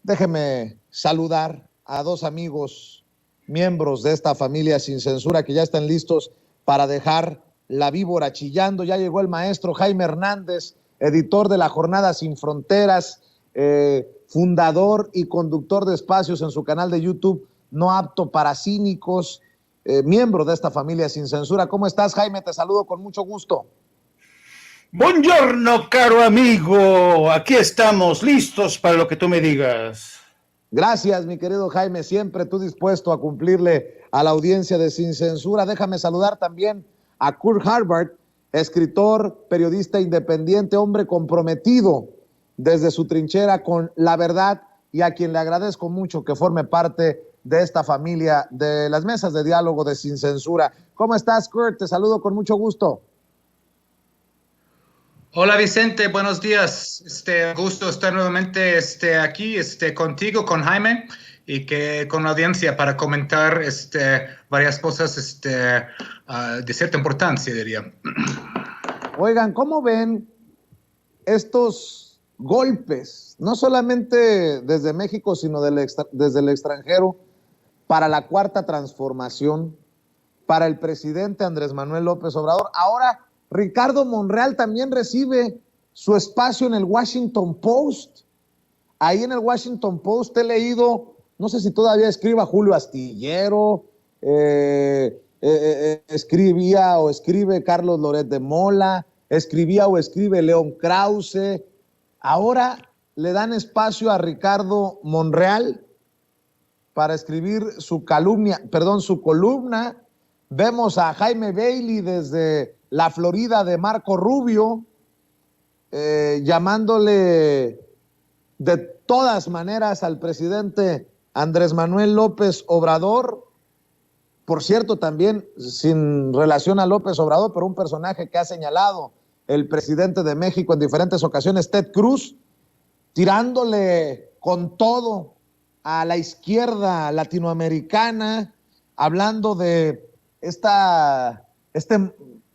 Déjeme saludar a dos amigos, miembros de esta familia sin censura, que ya están listos para dejar la víbora chillando. Ya llegó el maestro Jaime Hernández, editor de La Jornada Sin Fronteras, fundador y conductor de espacios en su canal de YouTube No Apto para Cínicos, miembro de esta familia sin censura. ¿Cómo estás, Jaime? Te saludo con mucho gusto. Buongiorno, caro amigo. Aquí estamos, listos para lo que tú me digas. Gracias, mi querido Jaime, siempre tú dispuesto a cumplirle a la audiencia de Sin Censura. Déjame saludar también a Kurt Harvard, escritor, periodista independiente, hombre comprometido desde su trinchera con la verdad, y a quien le agradezco mucho que forme parte de esta familia de las mesas de diálogo de Sin Censura. ¿Cómo estás, Kurt? Te saludo con mucho gusto. Hola Vicente, buenos días. Gusto estar nuevamente aquí contigo, con Jaime, y que con la audiencia para comentar varias cosas de cierta importancia, diría. Oigan, ¿cómo ven estos golpes, no solamente desde México, sino desde el extranjero, para la cuarta transformación, para el presidente Andrés Manuel López Obrador? Ahora Ricardo Monreal también recibe su espacio en el Washington Post. Ahí en el Washington Post he leído, no sé si todavía escriba Julio Astillero, escribía o escribe Carlos Loret de Mola, escribía o escribe León Krause. Ahora le dan espacio a Ricardo Monreal para escribir su columna. Vemos a Jaime Bailey desde la Florida de Marco Rubio, llamándole de todas maneras al presidente Andrés Manuel López Obrador. Por cierto, también sin relación a López Obrador, pero un personaje que ha señalado el presidente de México en diferentes ocasiones, Ted Cruz, tirándole con todo a la izquierda latinoamericana, hablando de este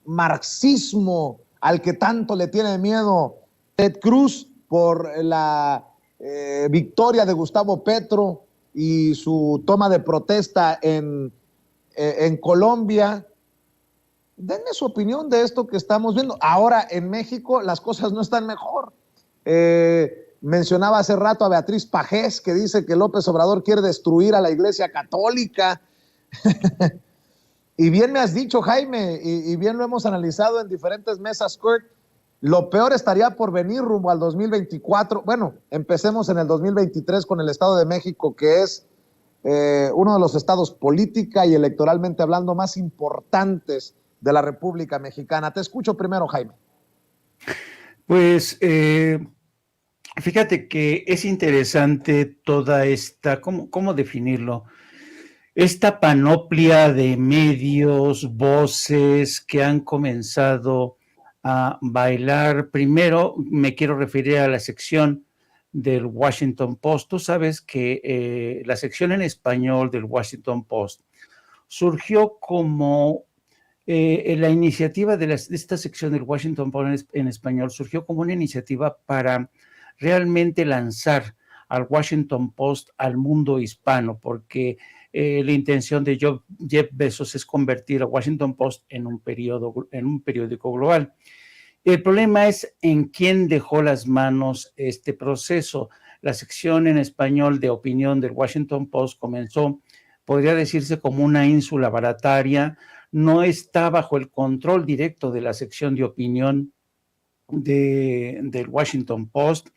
marxismo al que tanto le tiene miedo Ted Cruz por la victoria de Gustavo Petro y su toma de protesta en Colombia. Denme su opinión de esto que estamos viendo. Ahora en México las cosas no están mejor. Mencionaba hace rato a Beatriz Pajés, que dice que López Obrador quiere destruir a la Iglesia Católica. Y bien me has dicho, Jaime, y bien lo hemos analizado en diferentes mesas, Kurt, lo peor estaría por venir rumbo al 2024. Bueno, empecemos en el 2023 con el Estado de México, que es uno de los estados política y electoralmente hablando más importantes de la República Mexicana. Te escucho primero, Jaime. Pues fíjate que es interesante toda esta, ¿cómo definirlo? Esta panoplia de medios, voces que han comenzado a bailar. Primero me quiero referir a la sección del Washington Post. Tú sabes que la sección en español del Washington Post surgió como la iniciativa de esta sección del Washington Post en español surgió como una iniciativa para realmente lanzar al Washington Post al mundo hispano, porque la intención de Jeff Bezos es convertir a Washington Post en un periódico global. El problema es en quién dejó las manos este proceso. La sección en español de opinión del Washington Post comenzó, podría decirse, como una ínsula barataria. No está bajo el control directo de la sección de opinión del Washington Post.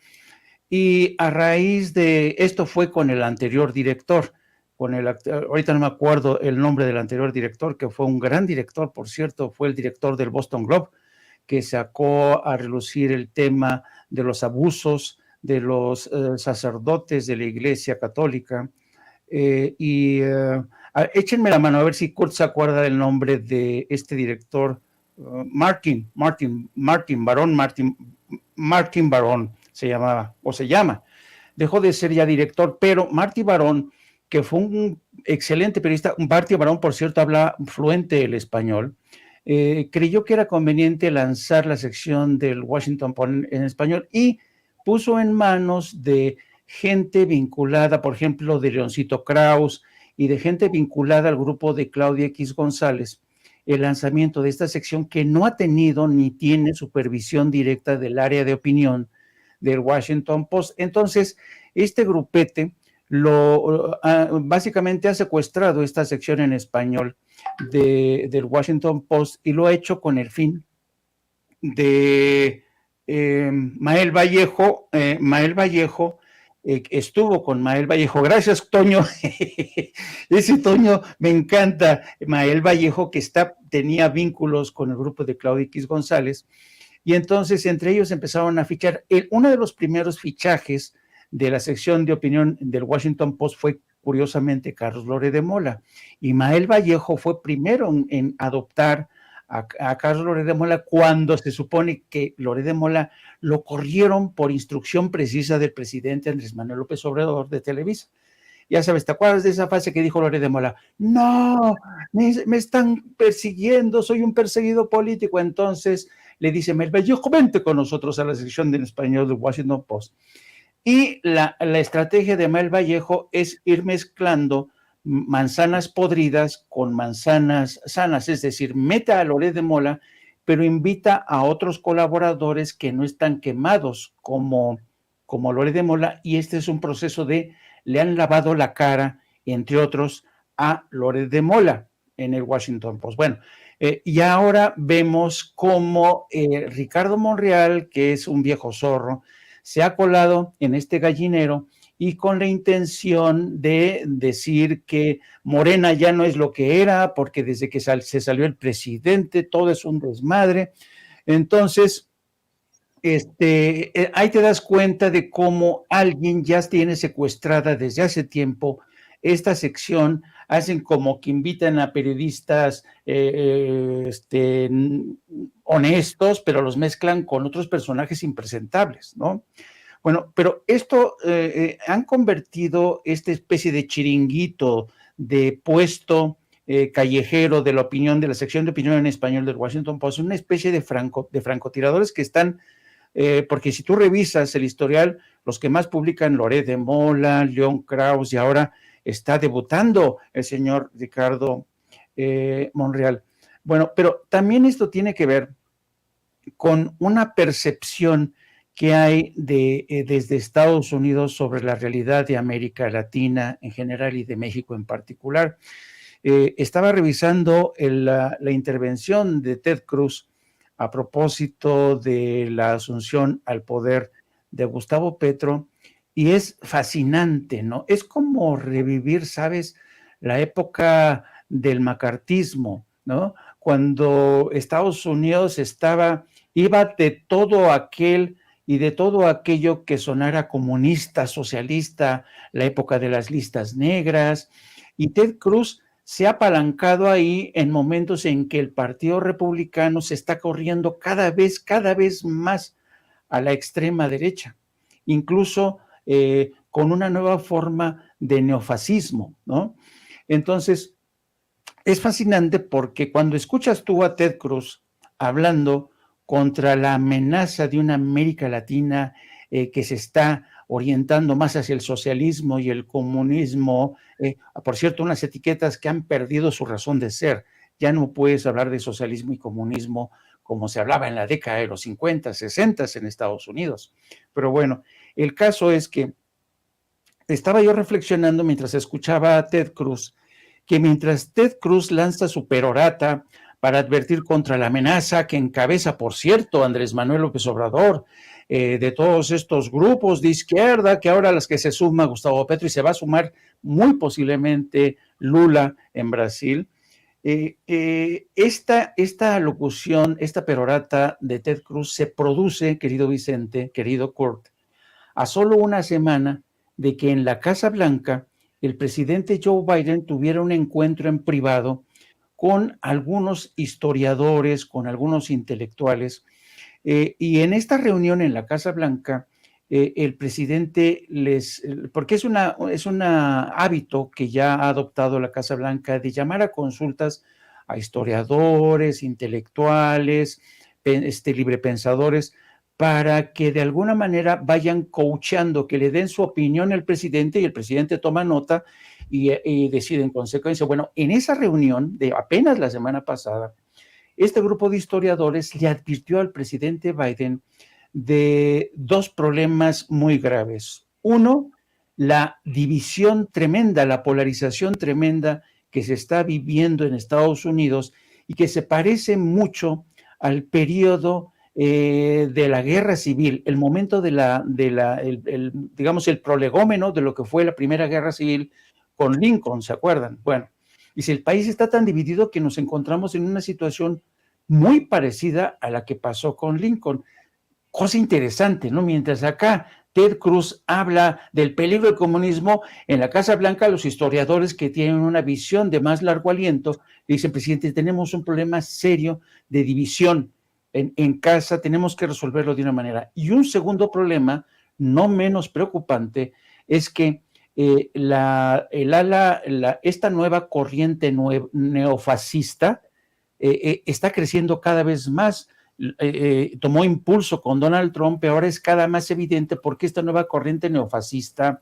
Y a raíz de esto fue con el anterior director, ahorita no me acuerdo el nombre del anterior director, que fue un gran director, por cierto, fue el director del Boston Globe, que sacó a relucir el tema de los abusos de los sacerdotes de la Iglesia Católica. Échenme la mano a ver si Kurt se acuerda del nombre de este director, Martin Barón se llamaba, o se llama. Dejó de ser ya director, pero Martí Barón, que fue un excelente periodista, Martí Barón, por cierto, habla fluente el español, creyó que era conveniente lanzar la sección del Washington Post en español y puso en manos de gente vinculada, por ejemplo, de Leoncito Krauss y de gente vinculada al grupo de Claudia X González, el lanzamiento de esta sección que no ha tenido ni tiene supervisión directa del área de opinión del Washington Post. Entonces, este grupete básicamente ha secuestrado esta sección en español del Washington Post y lo ha hecho con el fin de Mael Vallejo. Estuvo con Mael Vallejo. Gracias, Toño. Ese Toño me encanta. Mael Vallejo, que tenía vínculos con el grupo de Claudia X González, y entonces entre ellos empezaron a fichar. Uno de los primeros fichajes de la sección de opinión del Washington Post fue, curiosamente, Carlos Loret de Mola, y Mael Vallejo fue primero en adoptar a Carlos Loret de Mola, cuando se supone que Loret de Mola lo corrieron por instrucción precisa del presidente Andrés Manuel López Obrador de Televisa. Ya sabes, ¿te acuerdas de esa frase que dijo Loret de Mola? No, me están persiguiendo, soy un perseguido político. Entonces le dice Mael Vallejo, vente con nosotros a la sección en español del Washington Post. Y la estrategia de Mael Vallejo es ir mezclando manzanas podridas con manzanas sanas, es decir, mete a Loret de Mola, pero invita a otros colaboradores que no están quemados como Loret de Mola, y este es un proceso le han lavado la cara, entre otros, a Loret de Mola en el Washington Post. Bueno, y ahora vemos cómo Ricardo Monreal, que es un viejo zorro, se ha colado en este gallinero, y con la intención de decir que Morena ya no es lo que era, porque desde que se salió el presidente todo es un desmadre. Entonces, ahí te das cuenta de cómo alguien ya tiene secuestrada desde hace tiempo esta sección. Hacen como que invitan a periodistas honestos, pero los mezclan con otros personajes impresentables, ¿no? Bueno, pero esto han convertido esta especie de chiringuito, de puesto callejero de la opinión, de la sección de opinión en español del Washington Post, una especie de francotiradores que están, porque si tú revisas el historial, los que más publican, Loret de Mola, León Krauss, y ahora está debutando el señor Ricardo Monreal. Bueno, pero también esto tiene que ver con una percepción que hay desde Estados Unidos sobre la realidad de América Latina en general y de México en particular. Estaba revisando la intervención de Ted Cruz a propósito de la asunción al poder de Gustavo Petro, y es fascinante, ¿no? Es como revivir, ¿sabes?, la época del macartismo, ¿no? Cuando Estados Unidos iba de todo aquel y de todo aquello que sonara comunista, socialista, la época de las listas negras, y Ted Cruz se ha apalancado ahí en momentos en que el Partido Republicano se está corriendo cada vez más a la extrema derecha, incluso con una nueva forma de neofascismo, ¿no? Entonces, es fascinante porque cuando escuchas tú a Ted Cruz hablando contra la amenaza de una América Latina que se está orientando más hacia el socialismo y el comunismo, por cierto, unas etiquetas que han perdido su razón de ser. Ya no puedes hablar de socialismo y comunismo como se hablaba en la década de los 50, 60 en Estados Unidos. Pero bueno, el caso es que estaba yo reflexionando mientras escuchaba a Ted Cruz, que mientras Ted Cruz lanza su perorata para advertir contra la amenaza que encabeza, por cierto, Andrés Manuel López Obrador, de todos estos grupos de izquierda, que ahora a las que se suma Gustavo Petro, y se va a sumar muy posiblemente Lula en Brasil, esta locución, esta perorata de Ted Cruz se produce, querido Vicente, querido Kurt, a solo una semana de que en la Casa Blanca el presidente Joe Biden tuviera un encuentro en privado con algunos historiadores, con algunos intelectuales, y en esta reunión en la Casa Blanca, el presidente porque es un hábito que ya ha adoptado la Casa Blanca de llamar a consultas a historiadores, intelectuales, librepensadores, para que de alguna manera vayan coachando, que le den su opinión al presidente y el presidente toma nota y decide en consecuencia. Bueno, en esa reunión de apenas la semana pasada, este grupo de historiadores le advirtió al presidente Biden de dos problemas muy graves. Uno, la división tremenda, la polarización tremenda que se está viviendo en Estados Unidos y que se parece mucho al periodo de la guerra civil, el momento digamos, el prolegómeno de lo que fue la primera guerra civil con Lincoln, ¿se acuerdan? Bueno, y si el país está tan dividido que nos encontramos en una situación muy parecida a la que pasó con Lincoln. Cosa interesante, ¿no? Mientras acá Ted Cruz habla del peligro del comunismo, en la Casa Blanca los historiadores que tienen una visión de más largo aliento dicen, presidente, tenemos un problema serio de división en casa, tenemos que resolverlo de una manera. Y un segundo problema, no menos preocupante, es que esta nueva corriente neofascista está creciendo cada vez más. Tomó impulso con Donald Trump, pero ahora es cada más evidente porque esta nueva corriente neofascista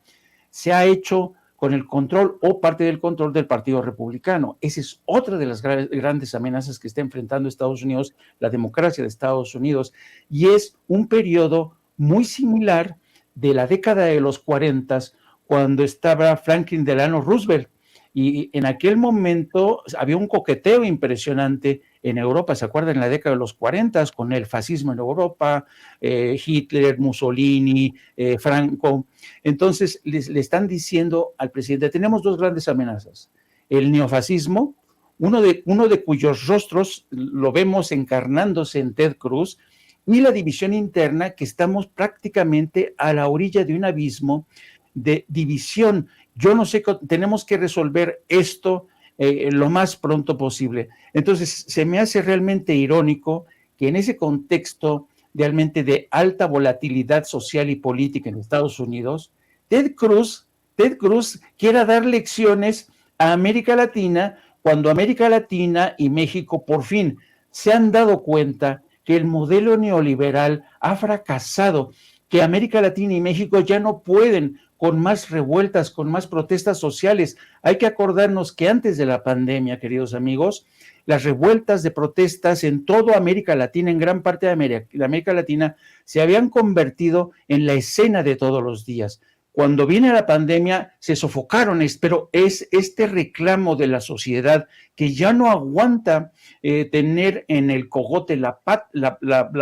se ha hecho con el control o parte del control del Partido Republicano. Esa es otra de las grandes amenazas que está enfrentando Estados Unidos, la democracia de Estados Unidos, y es un periodo muy similar de la década de los 40, cuando estaba Franklin Delano Roosevelt, y en aquel momento había un coqueteo impresionante en Europa, ¿se acuerdan? En la década de los 40, con el fascismo en Europa, Hitler, Mussolini, Franco. Entonces le están diciendo al presidente, tenemos dos grandes amenazas, el neofascismo, uno de cuyos rostros lo vemos encarnándose en Ted Cruz, y la división interna, que estamos prácticamente a la orilla de un abismo de división. Yo no sé, tenemos que resolver esto lo más pronto posible. Entonces, se me hace realmente irónico que en ese contexto realmente de alta volatilidad social y política en Estados Unidos, Ted Cruz quiera dar lecciones a América Latina, cuando América Latina y México por fin se han dado cuenta que el modelo neoliberal ha fracasado, que América Latina y México ya no pueden con más revueltas, con más protestas sociales. Hay que acordarnos que antes de la pandemia, queridos amigos, las revueltas de protestas en toda América Latina, en gran parte de América Latina, se habían convertido en la escena de todos los días. Cuando viene la pandemia, se sofocaron, pero es este reclamo de la sociedad que ya no aguanta tener en el cogote la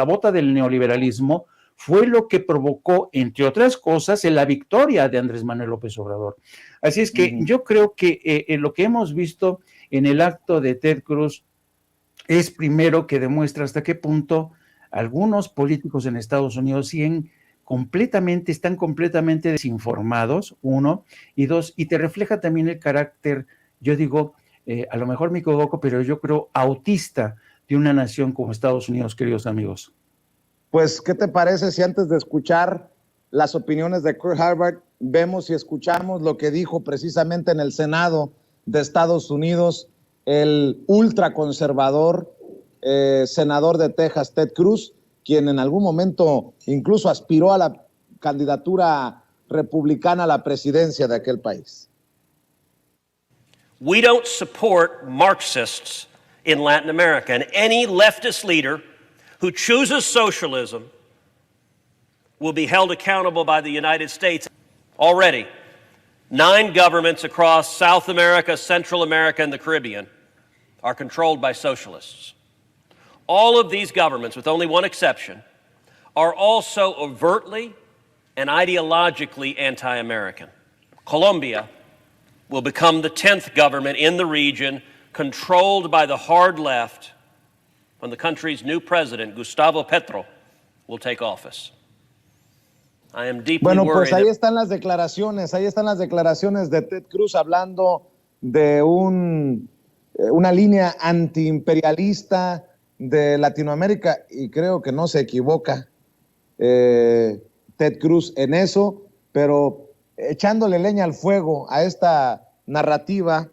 bota del neoliberalismo, fue lo que provocó, entre otras cosas, la victoria de Andrés Manuel López Obrador. Así es que yo creo que lo que hemos visto en el acto de Ted Cruz es primero que demuestra hasta qué punto algunos políticos en Estados Unidos están completamente desinformados, uno, y dos, y te refleja también el carácter, yo digo, a lo mejor me equivoco, pero yo creo autista de una nación como Estados Unidos, queridos amigos. Pues, ¿qué te parece si antes de escuchar las opiniones de Kurt Harvard, vemos y escuchamos lo que dijo precisamente en el Senado de Estados Unidos el ultraconservador senador de Texas, Ted Cruz, quien en algún momento incluso aspiró a la candidatura republicana a la presidencia de aquel país? We don't support Marxists in Latin America, and any leftist leader who chooses socialism will be held accountable by the United States. Already, 9 governments across South America, Central America, and the Caribbean are controlled by socialists. All of these governments, with only one exception, are also overtly and ideologically anti-American. Colombia will become the 10th government in the region controlled by the hard left when the country's new president, Gustavo Petro, will take office. I am deeply bueno, worried. Pues ahí están las declaraciones de Ted Cruz hablando de una línea antiimperialista de Latinoamérica, y creo que no se equivoca Ted Cruz en eso, pero echándole leña al fuego a esta narrativa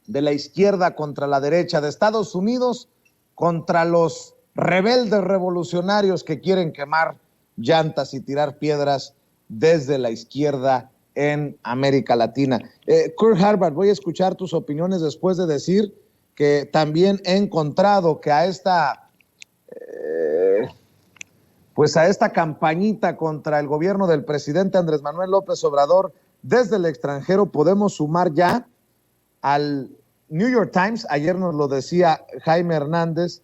de la izquierda contra la derecha, de Estados Unidos contra los rebeldes revolucionarios que quieren quemar llantas y tirar piedras desde la izquierda en América Latina. Kurt Harvard, voy a escuchar tus opiniones después de decir que también he encontrado que a esta campañita contra el gobierno del presidente Andrés Manuel López Obrador desde el extranjero podemos sumar ya al New York Times, ayer nos lo decía Jaime Hernández,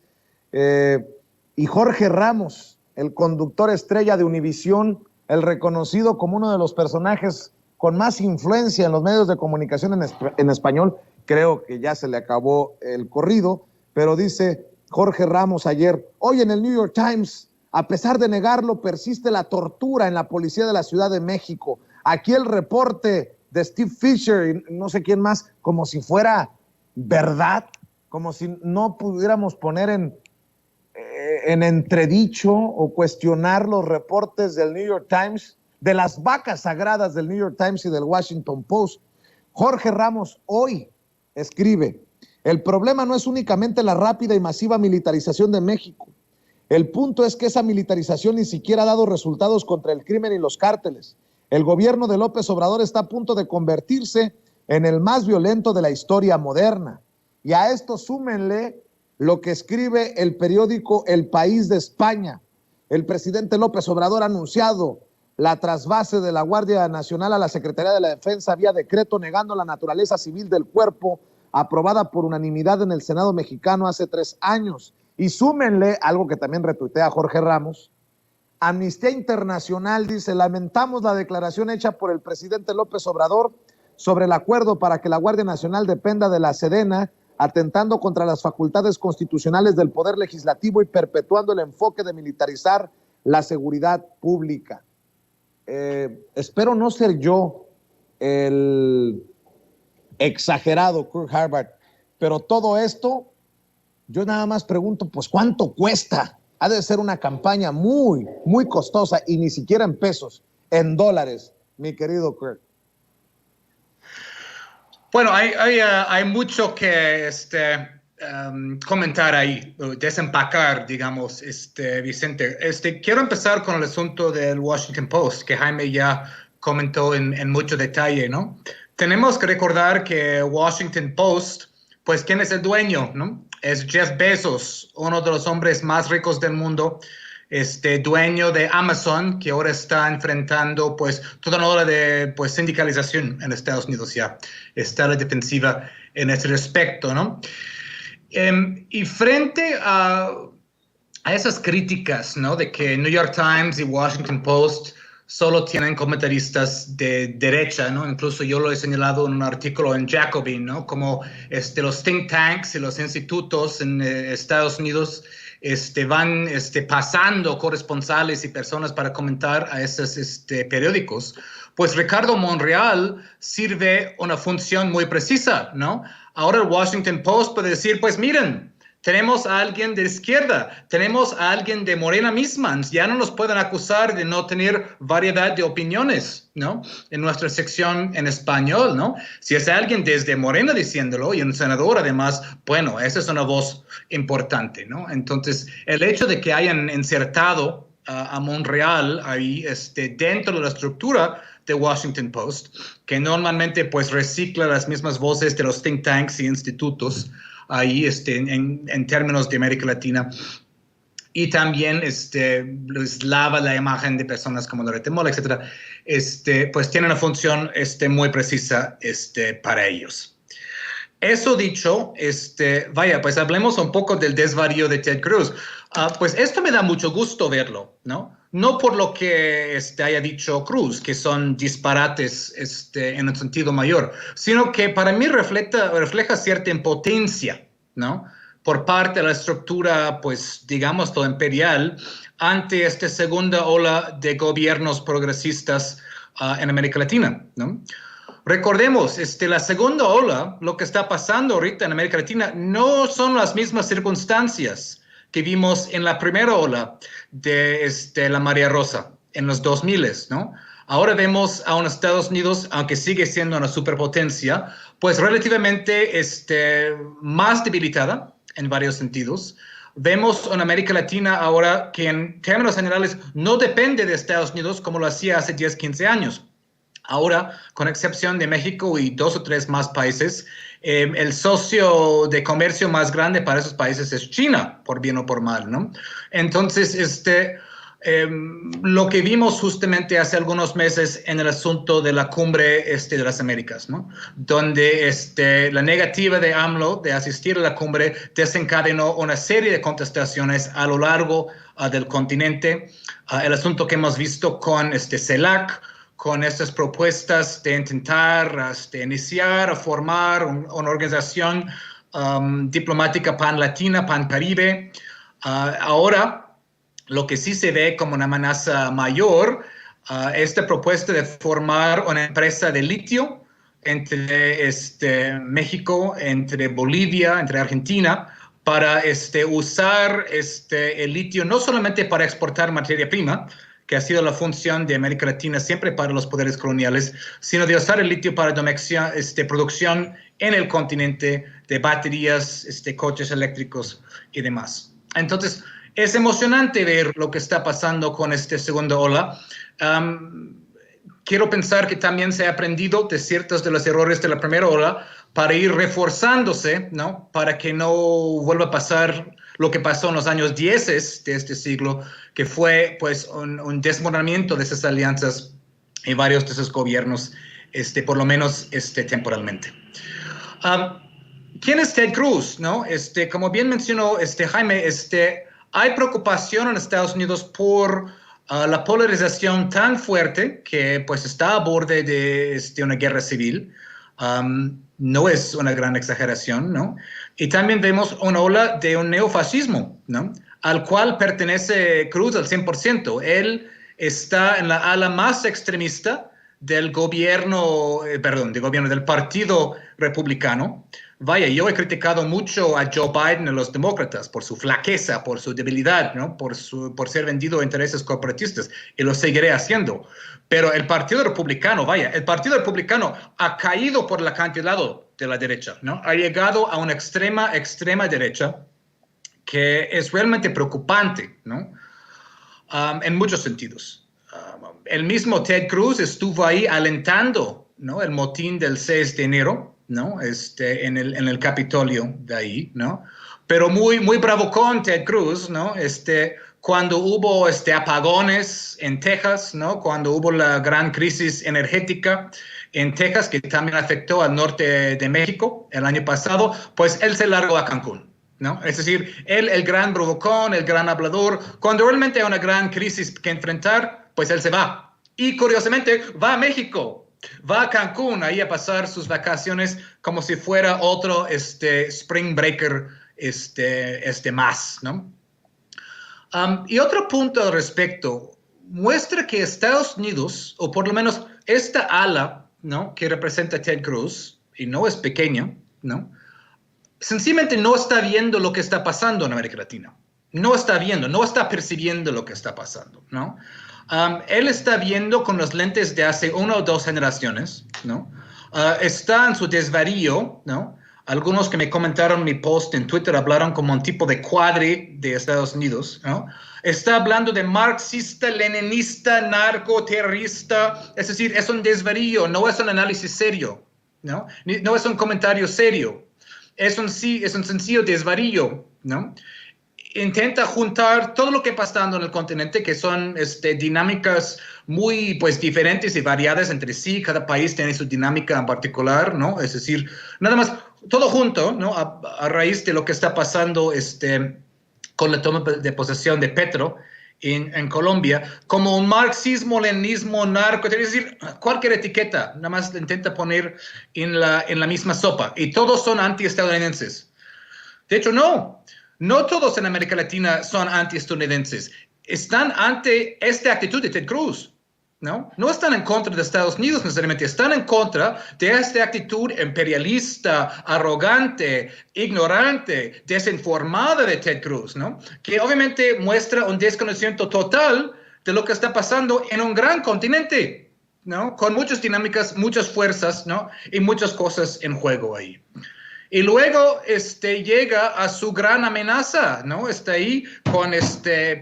y Jorge Ramos, el conductor estrella de Univisión, el reconocido como uno de los personajes con más influencia en los medios de comunicación en español. Creo que ya se le acabó el corrido, pero dice Jorge Ramos ayer, hoy en el New York Times, a pesar de negarlo, persiste la tortura en la policía de la Ciudad de México. Aquí el reporte de Steve Fisher y no sé quién más, como si fuera verdad, como si no pudiéramos poner en entredicho o cuestionar los reportes del New York Times, de las vacas sagradas del New York Times y del Washington Post. Jorge Ramos hoy escribe, el problema no es únicamente la rápida y masiva militarización de México. El punto es que esa militarización ni siquiera ha dado resultados contra el crimen y los cárteles. El gobierno de López Obrador está a punto de convertirse en el más violento de la historia moderna. Y a esto súmenle lo que escribe el periódico El País de España. El presidente López Obrador ha anunciado la trasvase de la Guardia Nacional a la Secretaría de la Defensa vía decreto negando la naturaleza civil del cuerpo, aprobada por unanimidad en el Senado mexicano hace 3 años. Y súmenle algo que también retuitea Jorge Ramos. Amnistía Internacional dice, lamentamos la declaración hecha por el presidente López Obrador sobre el acuerdo para que la Guardia Nacional dependa de la Sedena, atentando contra las facultades constitucionales del Poder Legislativo y perpetuando el enfoque de militarizar la seguridad pública. Espero no ser yo el exagerado Kurt Harvard, pero todo esto, yo nada más pregunto, pues ¿cuánto cuesta? Ha de ser una campaña muy, muy costosa y ni siquiera en pesos, en dólares, mi querido Kurt. Bueno, hay mucho que comentar ahí, desempacar, digamos, Vicente. Quiero empezar con el asunto del Washington Post, que Jaime ya comentó en mucho detalle, ¿no? Tenemos que recordar que Washington Post, pues, ¿quién es el dueño, no? Es Jeff Bezos, uno de los hombres más ricos del mundo, dueño de Amazon, que ahora está enfrentando pues toda una ola de pues sindicalización en Estados Unidos ya. Está a la defensiva en ese respecto, ¿no? Y frente a esas críticas, ¿no? De que New York Times y Washington Post solo tienen comentaristas de derecha, ¿no? Incluso yo lo he señalado en un artículo en Jacobin, ¿no? Como los think tanks y los institutos en Estados Unidos van pasando corresponsales y personas para comentar a esos periódicos. Pues Ricardo Monreal sirve una función muy precisa, ¿no? Ahora el Washington Post puede decir, pues miren, tenemos a alguien de izquierda, tenemos a alguien de Morena misma, ya no nos pueden acusar de no tener variedad de opiniones, ¿no? En nuestra sección en español, ¿no? Si es alguien desde Morena diciéndolo y un senador además, bueno, esa es una voz importante, ¿no? Entonces, el hecho de que hayan insertado a Monreal ahí dentro de la estructura de Washington Post, que normalmente pues recicla las mismas voces de los think tanks y institutos, ahí en términos de América Latina, y también les lava la imagen de personas como Loret de Mola, etcétera, pues tiene una función muy precisa para ellos. Eso dicho, vaya, pues hablemos un poco del desvarío de Ted Cruz. Pues esto me da mucho gusto verlo, ¿no? No por lo que haya dicho Cruz, que son disparates en un sentido mayor, sino que para mí refleja cierta impotencia, ¿no? Por parte de la estructura, pues, digamos, todo imperial, ante esta segunda ola de gobiernos progresistas en América Latina, ¿no? Recordemos, la segunda ola, lo que está pasando ahorita en América Latina, no son las mismas circunstancias que vimos en la primera ola de la Marea Rosa en los 2000, ¿no? Ahora vemos a un Estados Unidos, aunque sigue siendo una superpotencia, pues relativamente más debilitada en varios sentidos, vemos en América Latina ahora que en términos generales no depende de Estados Unidos como lo hacía hace 10, 15 años. Ahora, con excepción de México y 2 o 3 más países, el socio de comercio más grande para esos países es China, por bien o por mal, ¿no? Entonces, lo que vimos justamente hace algunos meses en el asunto de la cumbre de las Américas, ¿no? Donde la negativa de AMLO de asistir a la cumbre desencadenó una serie de contestaciones a lo largo del continente. El asunto que hemos visto con CELAC, con estas propuestas de intentar iniciar a formar una organización diplomática pan-latina, pan-caribe. Ahora, lo que sí se ve como una amenaza mayor, esta propuesta de formar una empresa de litio entre México, entre Bolivia, entre Argentina, para usar el litio no solamente para exportar materia prima, que ha sido la función de América Latina siempre para los poderes coloniales, sino de usar el litio para producción en el continente de baterías, coches eléctricos y demás. Entonces, es emocionante ver lo que está pasando con esta segunda ola. Quiero pensar que también se ha aprendido de ciertos de los errores de la primera ola para ir reforzándose, ¿no? Para que no vuelva a pasar lo que pasó en los años 10 de este siglo, que fue pues un desmoronamiento de esas alianzas en varios de esos gobiernos, por lo menos temporalmente. ¿Quién es Ted Cruz? ¿No? Como bien mencionó Jaime, hay preocupación en Estados Unidos por la polarización tan fuerte que pues está a borde de una guerra civil. No es una gran exageración, ¿no? Y también vemos una ola de un neofascismo, ¿no? Al cual pertenece Cruz al 100%. Él está en la ala más extremista del del Partido Republicano. Vaya, yo he criticado mucho a Joe Biden y a los demócratas por su flaqueza, por su debilidad, ¿no? por ser vendido a intereses corporatistas, y lo seguiré haciendo. Pero el Partido Republicano, el Partido Republicano ha caído por el acantilado de la derecha, ¿no? Ha llegado a una extrema derecha que es realmente preocupante, ¿no? En muchos sentidos. El mismo Ted Cruz estuvo ahí alentando, ¿no? El motín del 6 de enero, ¿no? En el Capitolio de ahí, ¿no? Pero muy bravucón Ted Cruz, ¿no? Cuando hubo apagones en Texas, ¿no? Cuando hubo la gran crisis energética en Texas, que también afectó al norte de México el año pasado, pues él se largó a Cancún, ¿no? Es decir, él, el gran bravucón, el gran hablador, cuando realmente hay una gran crisis que enfrentar, pues él se va. Y curiosamente va a México. Va a Cancún ahí a pasar sus vacaciones como si fuera otro spring breaker más, ¿no? Y otro punto al respecto, muestra que Estados Unidos, o por lo menos esta ala, ¿no? Que representa Ted Cruz, y no es pequeña, ¿no? Sencillamente no está viendo lo que está pasando en América Latina. No está viendo, no está percibiendo lo que está pasando, ¿no? Él está viendo con los lentes de hace 1 o 2 generaciones, ¿no? Está en su desvarío, ¿no? Algunos que me comentaron mi post en Twitter hablaron como un tipo de cuadri de Estados Unidos, ¿no? Está hablando de marxista, leninista, narcoterrorista, es decir, es un desvarío, no es un análisis serio, ¿no? No es un comentario serio, es un sencillo desvarío, ¿no? Intenta juntar todo lo que está pasando en el continente, que son dinámicas muy pues, diferentes y variadas entre sí. Cada país tiene su dinámica en particular, ¿no? Es decir, nada más, todo junto, ¿no? A raíz de lo que está pasando con la toma de posesión de Petro en Colombia, como un marxismo, leninismo, narco, es decir, cualquier etiqueta, nada más intenta poner en la misma sopa. Y todos son antiestadounidenses. De hecho, no todos en América Latina son antiestadounidenses. Están ante esta actitud de Ted Cruz, ¿no? No están en contra de Estados Unidos necesariamente, están en contra de esta actitud imperialista, arrogante, ignorante, desinformada de Ted Cruz, ¿no? Que obviamente muestra un desconocimiento total de lo que está pasando en un gran continente, ¿no? Con muchas dinámicas, muchas fuerzas, ¿no? Y muchas cosas en juego ahí. Y luego llega a su gran amenaza, ¿no? Está ahí con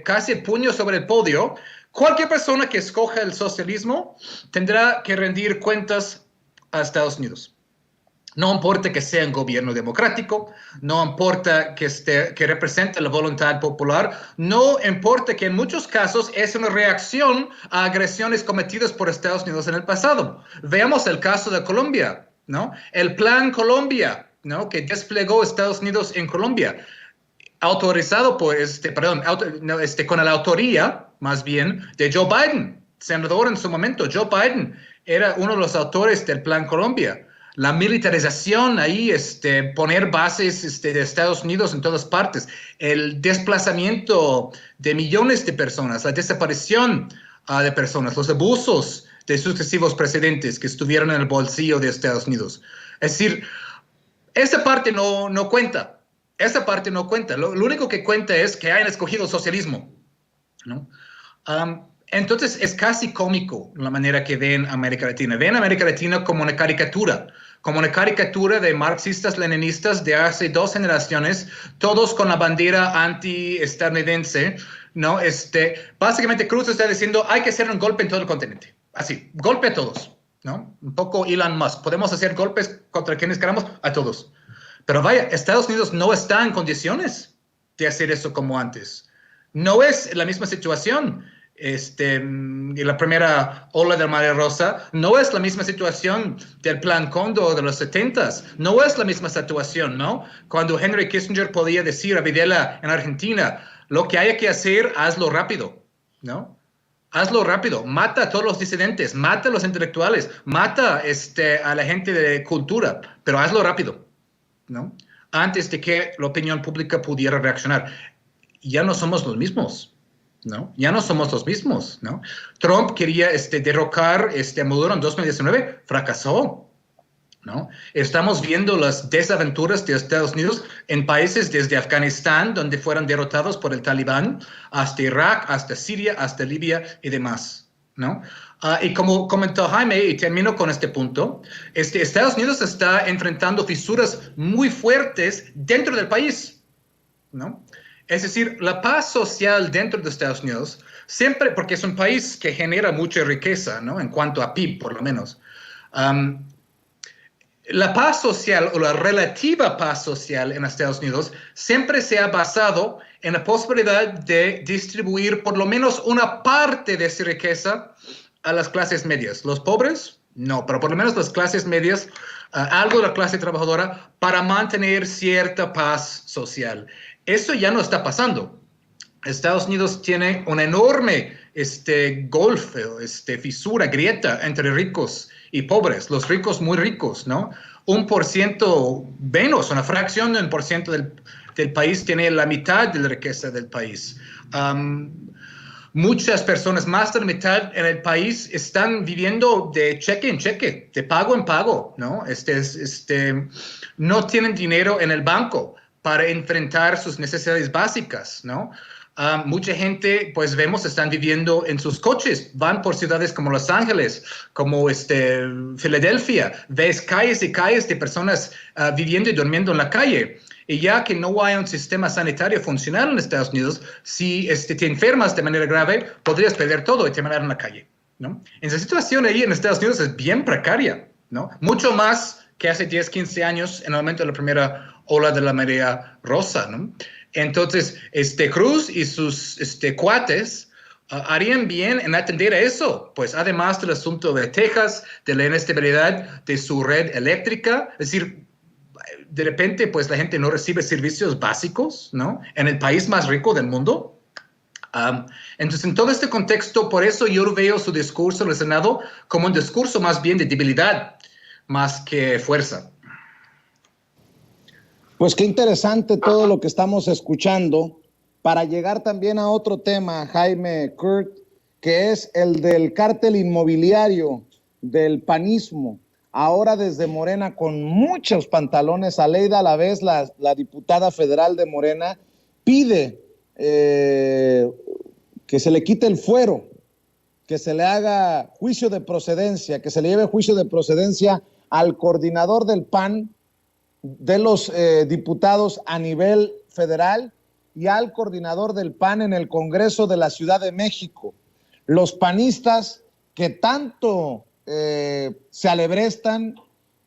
casi el puño sobre el podio. Cualquier persona que escoja el socialismo tendrá que rendir cuentas a Estados Unidos. No importa que sea un gobierno democrático, no importa que represente la voluntad popular, no importa que en muchos casos es una reacción a agresiones cometidas por Estados Unidos en el pasado. Veamos el caso de Colombia, ¿no? El Plan Colombia, ¿no? Que desplegó Estados Unidos en Colombia, autorizado por, con la autoría, más bien, de Joe Biden, senador en su momento. Joe Biden era uno de los autores del Plan Colombia. La militarización ahí, poner bases de Estados Unidos en todas partes, el desplazamiento de millones de personas, la desaparición de personas, los abusos de sucesivos presidentes que estuvieron en el bolsillo de Estados Unidos. Es decir, esa parte no cuenta. Esa parte no cuenta. Lo único que cuenta es que hayan escogido el socialismo, ¿no? Entonces es casi cómico la manera que ven América Latina. Ven América Latina como una caricatura de marxistas-leninistas de hace 2 generaciones, todos con la bandera anti-estadounidense, ¿no? Básicamente Cruz está diciendo hay que hacer un golpe en todo el continente. Así, golpe a todos, ¿no? Un poco Elon Musk. Podemos hacer golpes contra quienes queramos, a todos. Pero vaya, Estados Unidos no está en condiciones de hacer eso como antes. No es la misma situación. Y la primera ola de Marea Rosa no es la misma situación del Plan Cóndor de los 70s. No es la misma situación, ¿no? Cuando Henry Kissinger podía decir a Videla en Argentina, lo que haya que hacer, hazlo rápido, ¿no? Hazlo rápido, mata a todos los disidentes, mata a los intelectuales, mata a la gente de cultura, pero hazlo rápido, ¿no? Antes de que la opinión pública pudiera reaccionar. Ya no somos los mismos, ¿no? Ya no somos los mismos, ¿no? Trump quería derrocar a Maduro en 2019, fracasó, ¿no? Estamos viendo las desaventuras de Estados Unidos en países desde Afganistán, donde fueron derrotados por el Talibán, hasta Irak, hasta Siria, hasta Libia y demás, ¿no? Y como comentó Jaime, y termino con este punto, Estados Unidos está enfrentando fisuras muy fuertes dentro del país, ¿no? Es decir, la paz social dentro de Estados Unidos, siempre, porque es un país que genera mucha riqueza, ¿no? En cuanto a PIB, por lo menos. La paz social o la relativa paz social en Estados Unidos siempre se ha basado en la posibilidad de distribuir por lo menos una parte de esa riqueza a las clases medias. Los pobres, no, pero por lo menos las clases medias, algo de la clase trabajadora, para mantener cierta paz social. Eso ya no está pasando. Estados Unidos tiene una enorme fisura, grieta entre ricos y pobres. Los ricos muy ricos, ¿no? 1% menos, una fracción de 1% del país tiene la mitad de la riqueza del país. Muchas personas, más de la mitad en el país, están viviendo de cheque en cheque, de pago en pago, ¿no? No tienen dinero en el banco para enfrentar sus necesidades básicas, ¿no? Mucha gente, pues vemos, están viviendo en sus coches, van por ciudades como Los Ángeles, como Filadelfia, ves calles y calles de personas viviendo y durmiendo en la calle. Y ya que no hay un sistema sanitario funcional en Estados Unidos, si te enfermas de manera grave, podrías perder todo y terminar en la calle, ¿no? Esa situación ahí en Estados Unidos es bien precaria, ¿no? Mucho más que hace 10, 15 años en el momento de la primera ola de la Marea Rosa, ¿no? Entonces, Cruz y sus cuates harían bien en atender a eso, pues además del asunto de Texas, de la inestabilidad de su red eléctrica, es decir, de repente, pues la gente no recibe servicios básicos, ¿no? En el país más rico del mundo. Entonces, en todo este contexto, por eso yo veo su discurso en el Senado como un discurso más bien de debilidad, más que fuerza. Pues qué interesante todo lo que estamos escuchando para llegar también a otro tema, Jaime, Kurt, que es el del cártel inmobiliario, del panismo. Ahora desde Morena, con muchos pantalones, Aleida Alavés, la diputada federal de Morena, pide que se le quite el fuero, que se le haga juicio de procedencia, que se le lleve juicio de procedencia al coordinador del PAN, de los diputados a nivel federal y al coordinador del PAN en el Congreso de la Ciudad de México. Los panistas que tanto se alebrestan,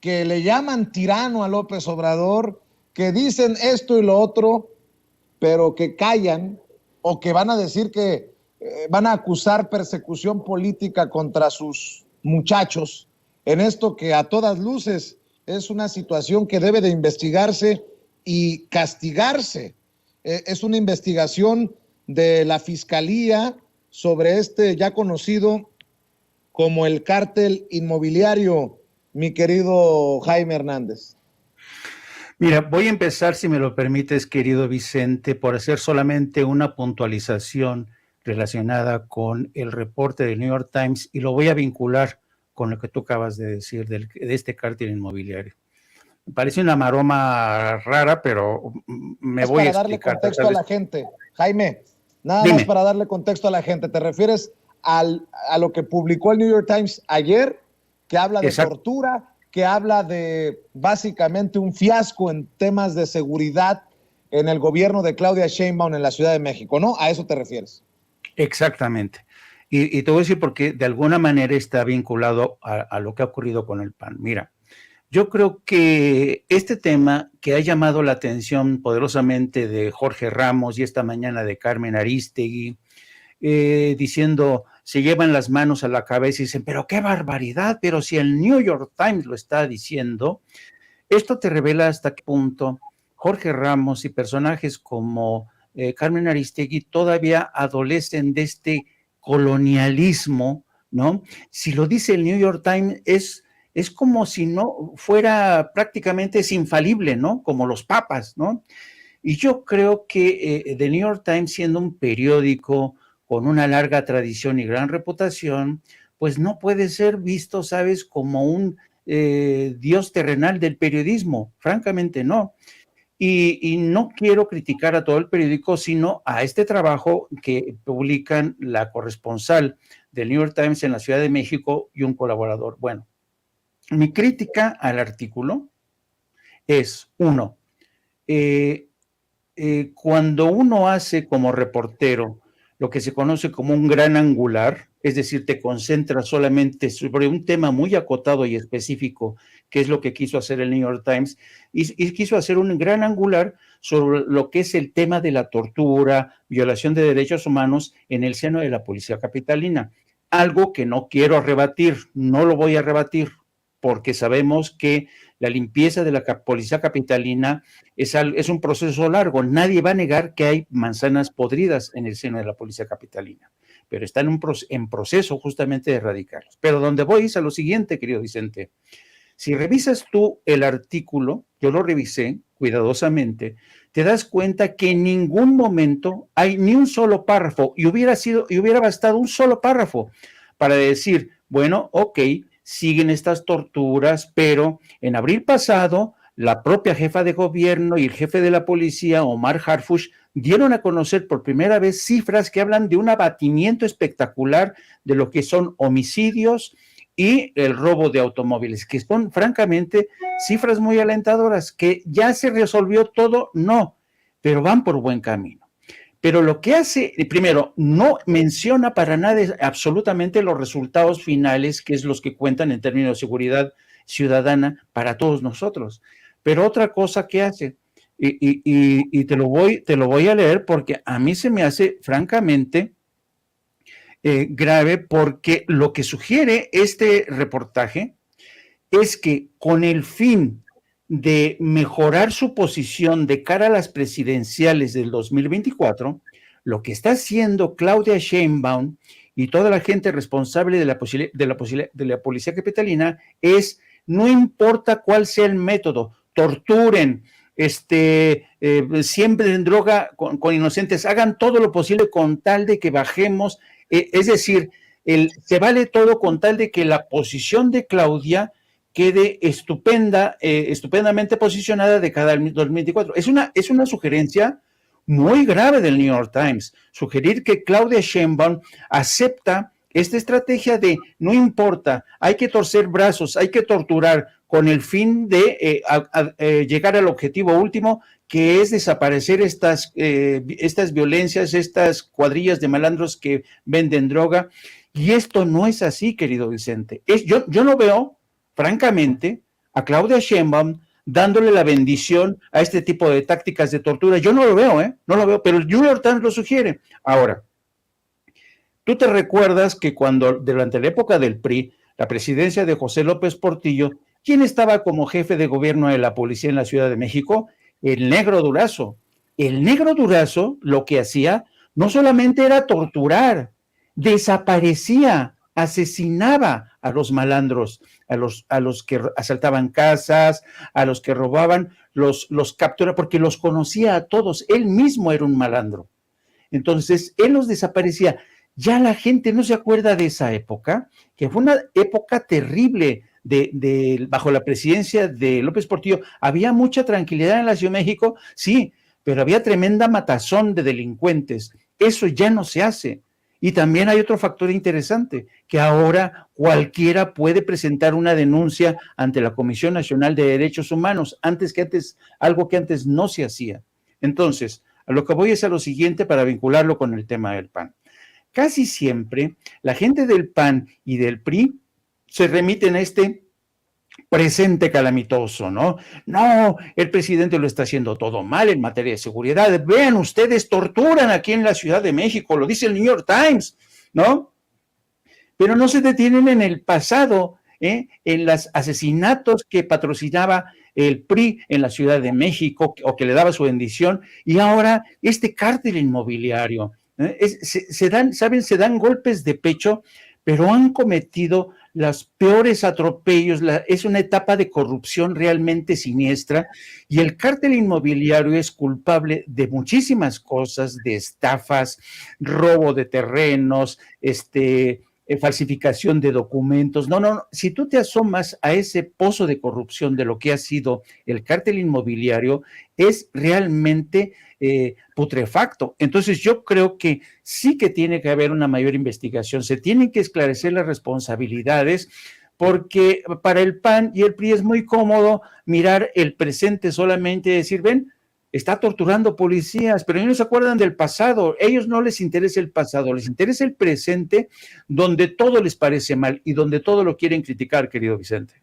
que le llaman tirano a López Obrador, que dicen esto y lo otro, pero que callan, o que van a decir que van a acusar persecución política contra sus muchachos, en esto que a todas luces es una situación que debe de investigarse y castigarse. Es una investigación de la Fiscalía sobre este ya conocido como el cártel inmobiliario, mi querido Jaime Hernández. Mira, voy a empezar, si me lo permites, querido Vicente, por hacer solamente una puntualización relacionada con el reporte del New York Times, y lo voy a vincular con lo que tú acabas de decir de este cártel inmobiliario. Me parece una maroma rara, pero me voy a explicar. Para darle contexto a la gente, Jaime, nada Dime. más para darle contexto a la gente. ¿Te refieres a lo que publicó el New York Times ayer, que habla de Exacto. tortura, que habla de básicamente un fiasco en temas de seguridad en el gobierno de Claudia Sheinbaum en la Ciudad de México, ¿no? ¿A eso te refieres? Exactamente. Y te voy a decir por qué de alguna manera está vinculado a lo que ha ocurrido con el PAN. Mira, yo creo que este tema que ha llamado la atención poderosamente de Jorge Ramos y esta mañana de Carmen Aristegui, diciendo, se llevan las manos a la cabeza y dicen, pero qué barbaridad, pero si el New York Times lo está diciendo, esto te revela hasta qué punto Jorge Ramos y personajes como Carmen Aristegui todavía adolecen de este colonialismo, ¿no? Si lo dice el New York Times, es como si no fuera prácticamente es infalible, ¿no? Como los papas, ¿no? Y yo creo que The New York Times, siendo un periódico con una larga tradición y gran reputación, pues no puede ser visto, ¿sabes?, como un dios terrenal del periodismo, francamente no. Y no quiero criticar a todo el periódico, sino a este trabajo que publican la corresponsal del New York Times en la Ciudad de México y un colaborador. Bueno, mi crítica al artículo es, uno, cuando uno hace como reportero lo que se conoce como un gran angular, es decir, te concentras solamente sobre un tema muy acotado y específico, que es lo que quiso hacer el New York Times, y quiso hacer un gran angular sobre lo que es el tema de la tortura, violación de derechos humanos en el seno de la policía capitalina. Algo que no quiero rebatir, no lo voy a rebatir, porque sabemos que la limpieza de la policía capitalina es un proceso largo. Nadie va a negar que hay manzanas podridas en el seno de la policía capitalina, pero está en proceso justamente de erradicarlos. Pero donde voy es a lo siguiente, querido Vicente. Si revisas tú el artículo, yo lo revisé cuidadosamente, te das cuenta que en ningún momento hay ni un solo párrafo, y hubiera bastado un solo párrafo para decir, bueno, ok, siguen estas torturas, pero en abril pasado, la propia jefa de gobierno y el jefe de la policía, Omar Harfuch, dieron a conocer por primera vez cifras que hablan de un abatimiento espectacular de lo que son homicidios y el robo de automóviles, que son francamente cifras muy alentadoras. ¿Que ya se resolvió todo? No, pero van por buen camino. Pero lo que hace, primero, no menciona para nada absolutamente los resultados finales, que es los que cuentan en términos de seguridad ciudadana para todos nosotros. Pero otra cosa que hace, y te lo voy a leer porque a mí se me hace francamente grave, porque lo que sugiere este reportaje es que con el fin de mejorar su posición de cara a las presidenciales del 2024, lo que está haciendo Claudia Sheinbaum y toda la gente responsable de la policía capitalina es, no importa cuál sea el método, torturen, siempre en droga con inocentes, hagan todo lo posible con tal de que bajemos, es decir, se vale todo con tal de que la posición de Claudia quede estupendamente posicionada de cada 2024. Es una sugerencia muy grave del New York Times, sugerir que Claudia Sheinbaum acepta esta estrategia de no importa, hay que torcer brazos, hay que torturar con el fin de llegar al objetivo último, que es desaparecer estas violencias, estas cuadrillas de malandros que venden droga. Y esto no es así, querido Vicente. Yo no veo, francamente, a Claudia Sheinbaum dándole la bendición a este tipo de tácticas de tortura. Yo no lo veo, no lo veo, pero el New York Times lo sugiere. Ahora, tú te recuerdas que cuando, durante la época del PRI, la presidencia de José López Portillo, ¿quién estaba como jefe de gobierno de la policía en la Ciudad de México? El Negro Durazo. El Negro Durazo lo que hacía no solamente era torturar, desaparecía, asesinaba a los malandros, a los que asaltaban casas, a los que robaban, los capturaba, porque los conocía a todos. Él mismo era un malandro. Entonces, él los desaparecía. Ya la gente no se acuerda de esa época, que fue una época terrible bajo la presidencia de López Portillo. Había mucha tranquilidad en la Ciudad de México, sí, pero había tremenda matazón de delincuentes. Eso ya no se hace. Y también hay otro factor interesante, que ahora cualquiera puede presentar una denuncia ante la Comisión Nacional de Derechos Humanos, algo que antes no se hacía. Entonces, a lo que voy es a lo siguiente para vincularlo con el tema del PAN. Casi siempre la gente del PAN y del PRI se remiten a este presente calamitoso, ¿no? No, el presidente lo está haciendo todo mal en materia de seguridad. Vean ustedes, torturan aquí en la Ciudad de México, lo dice el New York Times, ¿no? Pero no se detienen en el pasado, en los asesinatos que patrocinaba el PRI en la Ciudad de México o que le daba su bendición, y ahora este cártel inmobiliario. Se dan golpes de pecho, pero han cometido los peores atropellos. Es una etapa de corrupción realmente siniestra, y el cártel inmobiliario es culpable de muchísimas cosas, de estafas, robo de terrenos, falsificación de documentos. No, si tú te asomas a ese pozo de corrupción de lo que ha sido el cártel inmobiliario, es realmente putrefacto. Entonces yo creo que sí que tiene que haber una mayor investigación, se tienen que esclarecer las responsabilidades, porque para el PAN y el PRI es muy cómodo mirar el presente solamente y decir, ven, está torturando policías, pero ellos no se acuerdan del pasado. Ellos no les interesa el pasado, les interesa el presente, donde todo les parece mal y donde todo lo quieren criticar, querido Vicente.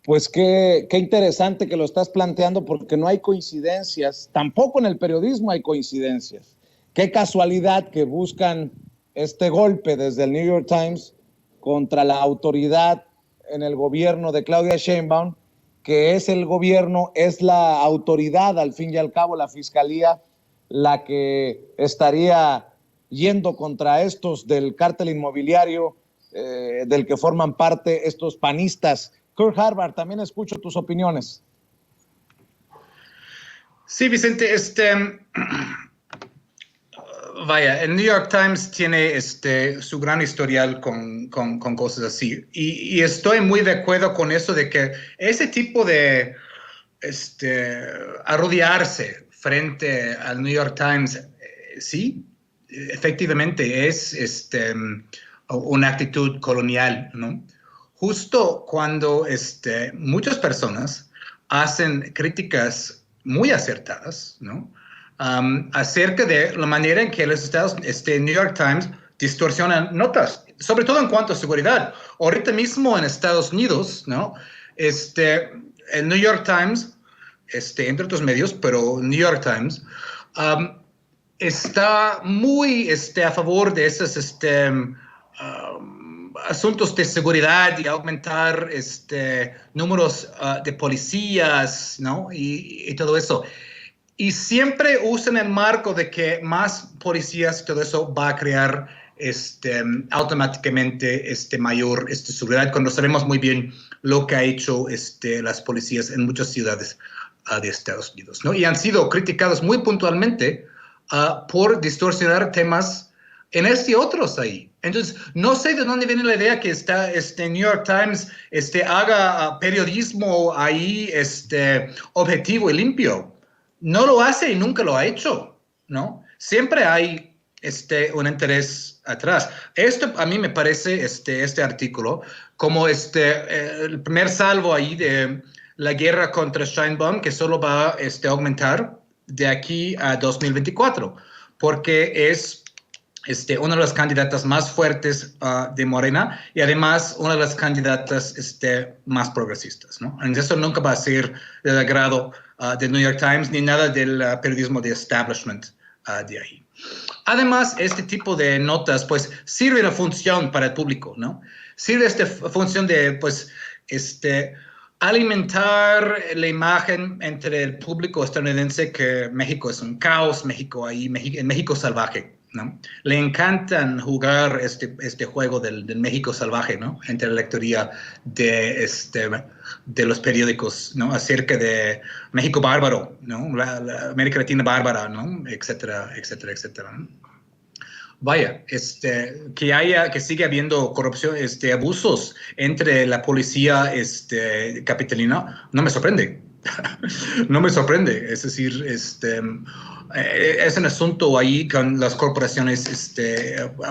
Pues qué interesante que lo estás planteando, porque no hay coincidencias, tampoco en el periodismo hay coincidencias. Qué casualidad que buscan este golpe desde el New York Times contra la autoridad en el gobierno de Claudia Sheinbaum, que es el gobierno, es la autoridad, al fin y al cabo, la fiscalía, la que estaría yendo contra estos del cártel inmobiliario, del que forman parte estos panistas. Kurt Harvard, también escucho tus opiniones. Sí, Vicente, vaya, el New York Times tiene su gran historial con cosas así. Y estoy muy de acuerdo con eso de que ese tipo de arrodillarse frente al New York Times, sí, efectivamente es una actitud colonial, ¿no? Justo cuando muchas personas hacen críticas muy acertadas, ¿no? Acerca de la manera en que los New York Times distorsionan notas, sobre todo en cuanto a seguridad. Ahorita mismo en Estados Unidos, ¿no? El New York Times, entre otros medios, pero New York Times, está muy a favor de esos asuntos de seguridad y aumentar números de policías, ¿no? Y todo eso. Y siempre usan el marco de que más policías y todo eso va a crear automáticamente mayor seguridad, cuando sabemos muy bien lo que ha hecho las policías en muchas ciudades de Estados Unidos, ¿no? Y han sido criticados muy puntualmente por distorsionar temas en y otros ahí. Entonces, no sé de dónde viene la idea que New York Times haga periodismo ahí objetivo y limpio. No lo hace y nunca lo ha hecho, ¿no? Siempre hay un interés atrás. Esto a mí me parece, este artículo, como el primer salvo ahí de la guerra contra Sheinbaum, que solo va a aumentar de aquí a 2024, porque es una de las candidatas más fuertes de Morena y además una de las candidatas más progresistas, ¿no? Entonces, eso nunca va a ser del agrado del New York Times ni nada del periodismo de establishment de ahí. Además, este tipo de notas, pues, sirve una función para el público, ¿no? Sirve esta función de, pues, alimentar la imagen entre el público estadounidense que México es un caos, México salvaje, ¿no? Le encantan jugar este juego del México salvaje, ¿no? Entre la lectoría de los periódicos, ¿no? Acerca de México bárbaro, ¿no? La América Latina bárbara, ¿no? Etcétera, etcétera, etcétera, ¿no? Vaya, que sigue habiendo corrupción, abusos entre la policía capitalina, no me sorprende. No me sorprende. Es decir, es un asunto ahí con las corporaciones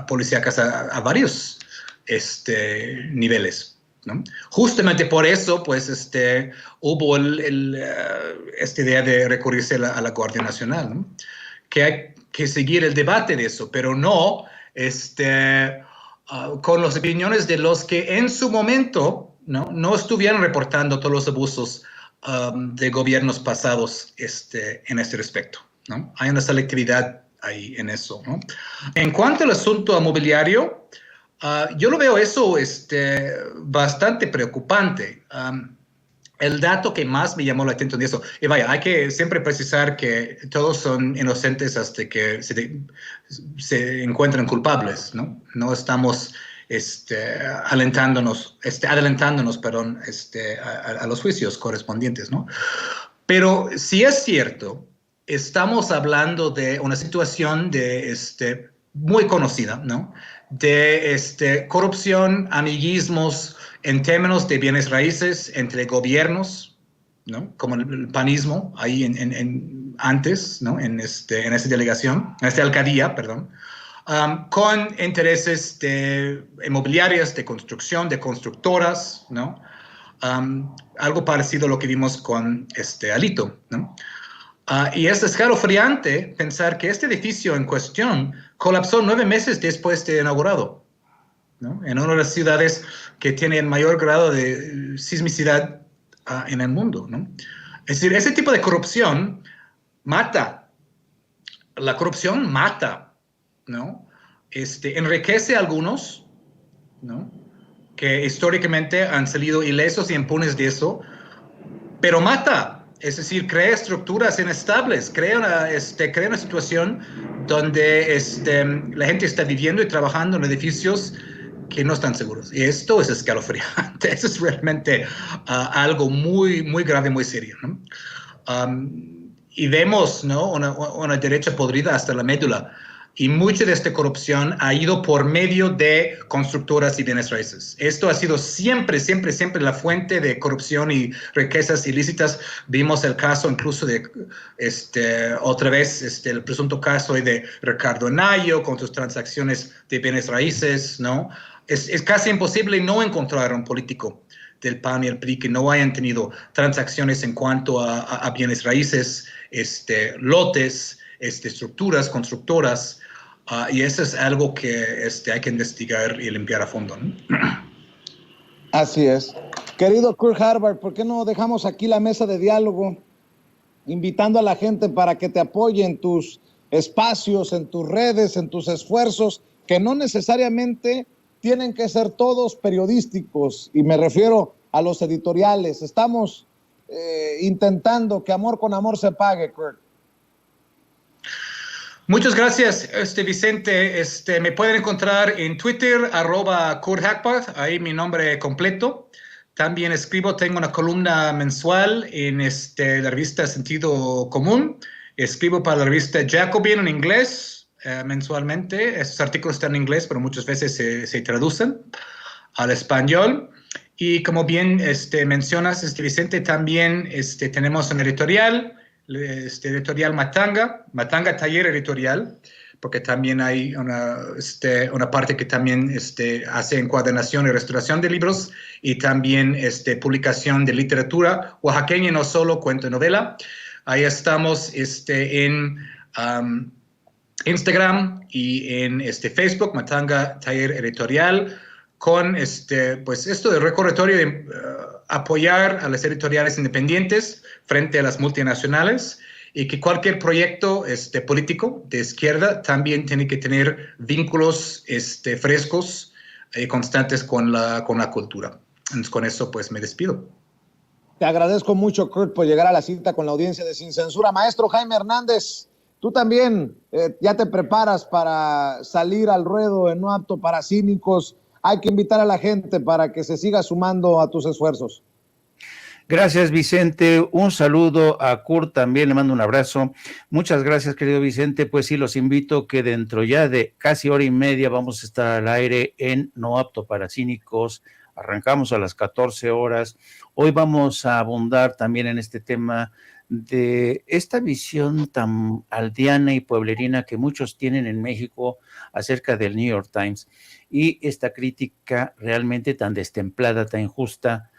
policíacas a varios niveles, ¿no? Justamente por eso, pues, hubo esta idea de recurrirse a la Guardia Nacional, ¿no? Que hay que seguir el debate de eso, pero no con las opiniones de los que en su momento no estuvieron reportando todos los abusos de gobiernos pasados en este respecto, ¿no? Hay una selectividad ahí en eso, ¿no? En cuanto al asunto mobiliario, yo lo veo eso bastante preocupante. El dato que más me llamó la atención de eso, y vaya, hay que siempre precisar que todos son inocentes hasta que se encuentran culpables, ¿no? No estamos adelantándonos, perdón, a los juicios correspondientes, ¿no? Pero si es cierto, estamos hablando de una situación muy conocida, ¿no? De corrupción, amiguismos, en términos de bienes raíces entre gobiernos, ¿no? Como el panismo, ahí antes, ¿no? En esa delegación, en esta alcaldía, perdón, con intereses inmobiliarios, de construcción, de constructoras, ¿no? Algo parecido a lo que vimos con Alito, ¿no? Y es escalofriante pensar que este edificio en cuestión colapsó 9 meses después de inaugurado, ¿no? En una de las ciudades que tiene el mayor grado de sismicidad en el mundo, ¿no? Es decir, ese tipo de corrupción mata. La corrupción mata, ¿no? Enriquece a algunos, ¿no? Que históricamente han salido ilesos y impunes de eso, pero mata. Es decir, crea estructuras inestables, crea una situación donde la gente está viviendo y trabajando en edificios que no están seguros. Y esto es escalofriante. Eso es realmente algo muy, muy grave, muy serio, ¿no? Y vemos, ¿no? una derecha podrida hasta la médula. Y mucha de esta corrupción ha ido por medio de constructoras y bienes raíces. Esto ha sido siempre, siempre, siempre la fuente de corrupción y riquezas ilícitas. Vimos el caso incluso de, otra vez, el presunto caso de Ricardo Anaya con sus transacciones de bienes raíces, ¿no? Es casi imposible no encontrar un político del PAN y el PRI que no hayan tenido transacciones en cuanto a bienes raíces, lotes, estructuras, constructoras, y eso es algo que hay que investigar y limpiar a fondo, ¿no? Así es. Querido Kurt Harvard, ¿por qué no dejamos aquí la mesa de diálogo, invitando a la gente para que te apoye en tus espacios, en tus redes, en tus esfuerzos, que no necesariamente tienen que ser todos periodísticos, y me refiero a los editoriales. Estamos intentando que amor con amor se pague, Kurt. Muchas gracias, Vicente. Me pueden encontrar en Twitter, @KurtHackpath, ahí mi nombre completo. También tengo una columna mensual en la revista Sentido Común. Escribo para la revista Jacobin en inglés mensualmente. Estos artículos están en inglés, pero muchas veces se traducen al español. Y como bien mencionas, Vicente, también tenemos un editorial, editorial Matanga Taller Editorial, porque también hay una parte que también hace encuadernación y restauración de libros y también publicación de literatura oaxaqueña, no solo cuento y novela. Ahí estamos en Instagram y en Facebook, Matanga Taller Editorial, con pues esto de recordatorio de apoyar a las editoriales independientes frente a las multinacionales, y que cualquier proyecto político de izquierda también tiene que tener vínculos frescos y constantes con la cultura. Entonces, con eso pues me despido. Te agradezco mucho, Kurt, por llegar a la cita con la audiencia de Sin Censura. Maestro Jaime Hernández, tú también ya te preparas para salir al ruedo en No Apto para Cínicos. Hay que invitar a la gente para que se siga sumando a tus esfuerzos. Gracias, Vicente. Un saludo a Kurt, también le mando un abrazo. Muchas gracias, querido Vicente. Pues sí, los invito que dentro ya de casi hora y media vamos a estar al aire en No Apto para Cínicos. Arrancamos a las 14 horas. Hoy vamos a abundar también en este tema de esta visión tan aldeana y pueblerina que muchos tienen en México acerca del New York Times, y esta crítica realmente tan destemplada, tan injusta,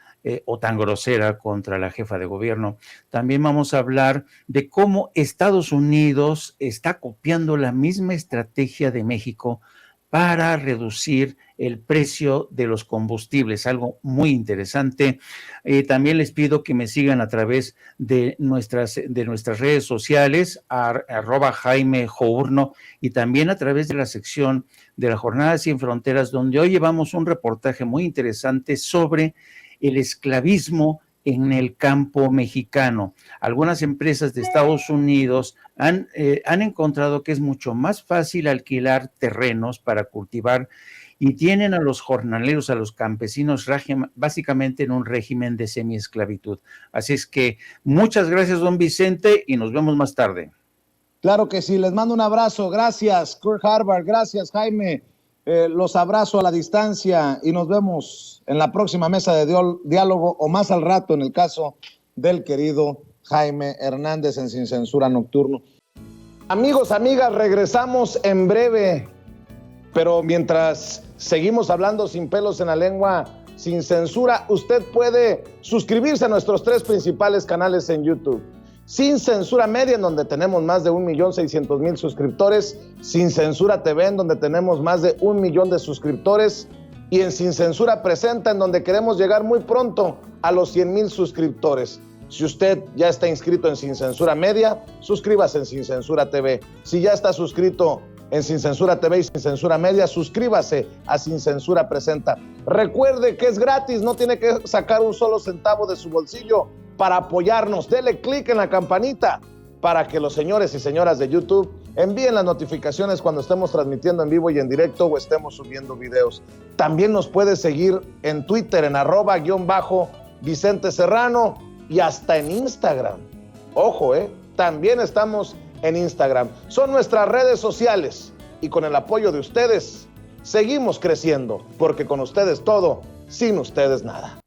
o tan grosera contra la jefa de gobierno. También vamos a hablar de cómo Estados Unidos está copiando la misma estrategia de México para reducir el precio de los combustibles, algo muy interesante. También les pido que me sigan a través de nuestras redes sociales, @Jaime Journo, y también a través de la sección de la Jornada Sin Fronteras, donde hoy llevamos un reportaje muy interesante sobre el esclavismo en el campo mexicano. Algunas empresas de Estados Unidos han encontrado que es mucho más fácil alquilar terrenos para cultivar, y tienen a los jornaleros, a los campesinos, básicamente en un régimen de semiesclavitud. Así es que muchas gracias, don Vicente, y nos vemos más tarde. Claro que sí, les mando un abrazo. Gracias, Kurt Harvard. Gracias, Jaime. Los abrazo a la distancia y nos vemos en la próxima mesa de diálogo, o más al rato en el caso del querido Jaime Hernández en Sin Censura Nocturno. Amigos, amigas, regresamos en breve, pero mientras seguimos hablando sin pelos en la lengua, sin censura, usted puede suscribirse a nuestros 3 principales canales en YouTube. Sin Censura Media, en donde tenemos más de 1,600,000 suscriptores, Sin Censura TV, en donde tenemos más de 1 millón de suscriptores, y en Sin Censura Presenta, en donde queremos llegar muy pronto a los 100,000 suscriptores. Si usted ya está inscrito en Sin Censura Media, suscríbase en Sin Censura TV. Si ya está suscrito en Sin Censura TV y Sin Censura Media, suscríbase a Sin Censura Presenta. Recuerde que es gratis, no tiene que sacar un solo centavo de su bolsillo para apoyarnos. Dele clic en la campanita para que los señores y señoras de YouTube envíen las notificaciones cuando estemos transmitiendo en vivo y en directo o estemos subiendo videos. También nos puede seguir en Twitter en @Vicente Serrano y hasta en Instagram. Ojo, también estamos en Instagram. Son nuestras redes sociales y con el apoyo de ustedes seguimos creciendo, porque con ustedes todo, sin ustedes nada.